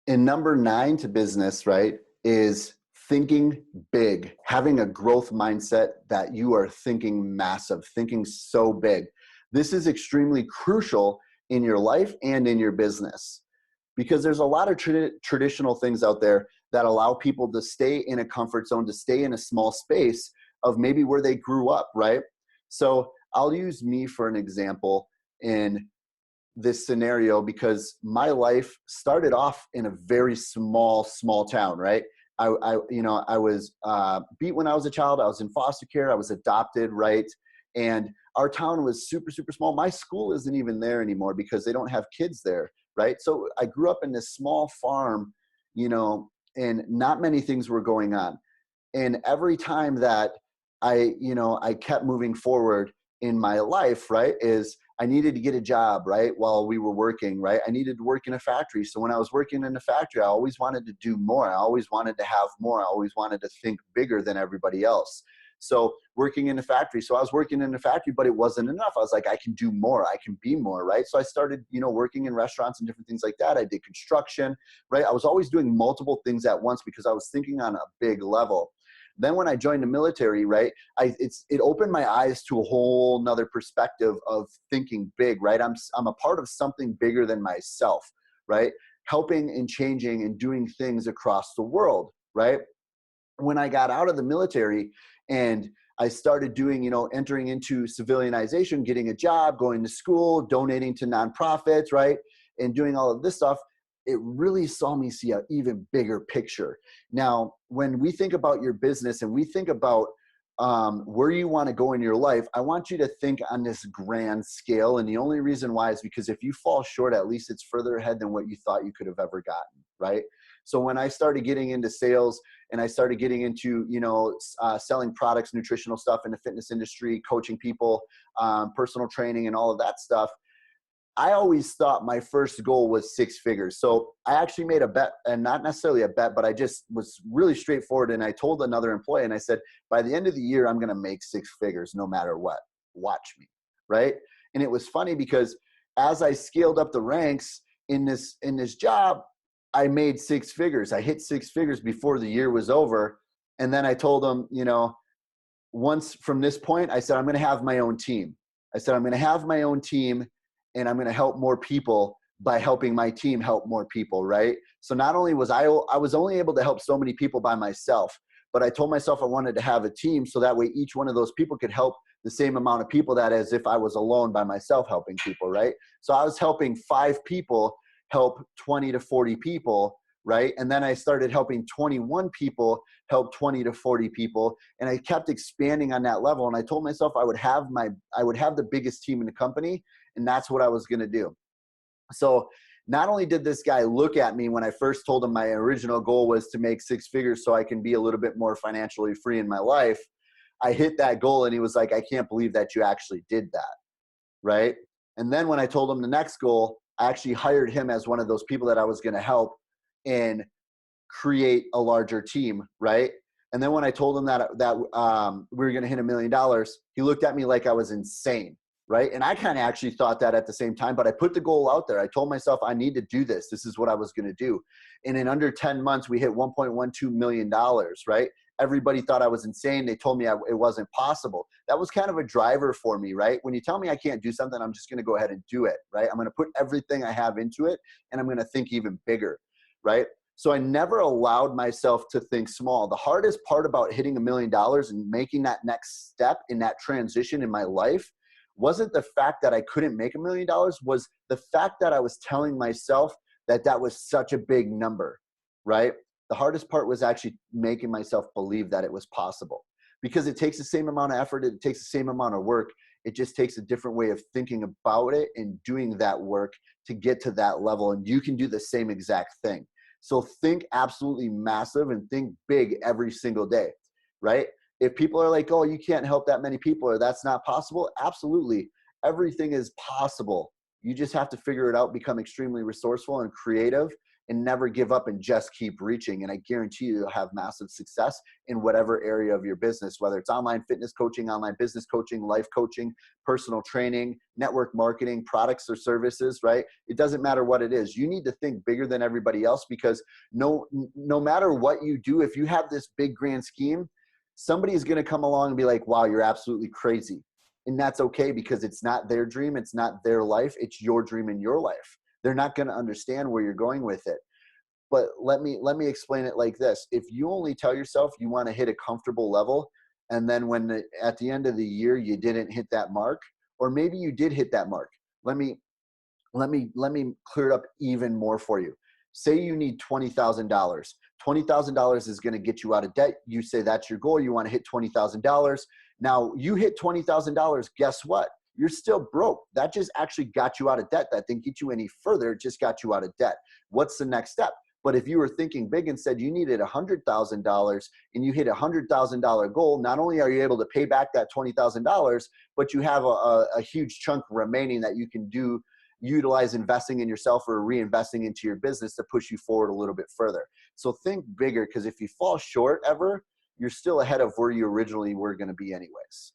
And number 9 to business, right, is thinking big, having a growth mindset that you are thinking massive, thinking so big. This is extremely crucial in your life and in your business because there's a lot of traditional things out there that allow people to stay in a comfort zone, to stay in a small space of maybe where they grew up, right? So I'll use me for an example in this scenario because my life started off in a very small town, right? I was beat when I was a child. I was in foster care. I was adopted, right? And our town was super small. My school isn't even there anymore because they don't have kids there, right? So I grew up in this small farm, and not many things were going on. And every time that I kept moving forward in my life, right, is I needed to get a job, right, while we were working, right? I needed to work in a factory. So when I was working in a factory, I always wanted to do more. I always wanted to have more. I always wanted to think bigger than everybody else. So working in a factory. So I was working in a factory, but it wasn't enough. I was like, I can do more. I can be more, right? So I started, working in restaurants and different things like that. I did construction, right? I was always doing multiple things at once because I was thinking on a big level. Then when I joined the military, right, it opened my eyes to a whole nother perspective of thinking big, right? I'm a part of something bigger than myself, right? Helping and changing and doing things across the world, right? When I got out of the military and I started doing, entering into civilianization, getting a job, going to school, donating to nonprofits, right? And doing all of this stuff, it really saw me see an even bigger picture. Now, when we think about your business and we think about where you want to go in your life, I want you to think on this grand scale. And the only reason why is because if you fall short, at least it's further ahead than what you thought you could have ever gotten, right? So when I started getting into sales and I started getting into, selling products, nutritional stuff in the fitness industry, coaching people, personal training and all of that stuff, I always thought my first goal was 6 figures. So I actually made a bet, and not necessarily a bet, but I just was really straightforward. And I told another employee and I said, by the end of the year, I'm going to make 6 figures no matter what. Watch me. Right. And it was funny because as I scaled up the ranks in this job, I made 6 figures. I hit 6 figures before the year was over. And then I told them, once from this point, I said, I'm going to have my own team. And I'm going to help more people by helping my team help more people, right? So not only was I was only able to help so many people by myself, but I told myself I wanted to have a team so that way each one of those people could help the same amount of people that as if I was alone by myself helping people, right? So I was helping 5 people help 20 to 40 people, right? And then I started helping 21 people help 20 to 40 people. And I kept expanding on that level. And I told myself I would have the biggest team in the company. And that's what I was going to do. So not only did this guy look at me when I first told him my original goal was to make 6 figures so I can be a little bit more financially free in my life, I hit that goal and he was like, I can't believe that you actually did that, right? And then when I told him the next goal, I actually hired him as one of those people that I was going to help and create a larger team, right? And then when I told him that we were going to hit $1 million, he looked at me like I was insane, right? And I kind of actually thought that at the same time, but I put the goal out there. I told myself I need to do this. This is what I was going to do. And in under 10 months, we hit $1.12 million, right? Everybody thought I was insane. They told me it wasn't possible. That was kind of a driver for me, right? When you tell me I can't do something, I'm just going to go ahead and do it, right? I'm going to put everything I have into it, and I'm going to think even bigger, right? So I never allowed myself to think small. The hardest part about hitting $1 million and making that next step in that transition in my life wasn't the fact that I couldn't make $1 million, was the fact that I was telling myself that that was such a big number, right? The hardest part was actually making myself believe that it was possible, because it takes the same amount of effort. It takes the same amount of work. It just takes a different way of thinking about it and doing that work to get to that level. And you can do the same exact thing. So think absolutely massive and think big every single day, right? If people are like, oh, you can't help that many people or that's not possible, absolutely. Everything is possible. You just have to figure it out, become extremely resourceful and creative, and never give up and just keep reaching. And I guarantee you, you'll have massive success in whatever area of your business, whether it's online fitness coaching, online business coaching, life coaching, personal training, network marketing, products or services, right? It doesn't matter what it is. You need to think bigger than everybody else, because no matter what you do, if you have this big grand scheme, somebody is going to come along and be like, wow, you're absolutely crazy. And that's okay, because it's not their dream. It's not their life. It's your dream and your life. They're not going to understand where you're going with it. But let me explain it like this. If you only tell yourself you want to hit a comfortable level, and then at the end of the year, you didn't hit that mark, or maybe you did hit that mark. Let me clear it up even more for you. Say you need $20,000. $20,000 is going to get you out of debt. You say that's your goal. You want to hit $20,000. Now you hit $20,000. Guess what? You're still broke. That just actually got you out of debt. That didn't get you any further. It just got you out of debt. What's the next step? But if you were thinking big and said you needed $100,000 and you hit a $100,000 goal, not only are you able to pay back that $20,000, but you have a huge chunk remaining that you can utilize investing in yourself or reinvesting into your business to push you forward a little bit further. So think bigger, because if you fall short ever, you're still ahead of where you originally were going to be anyways.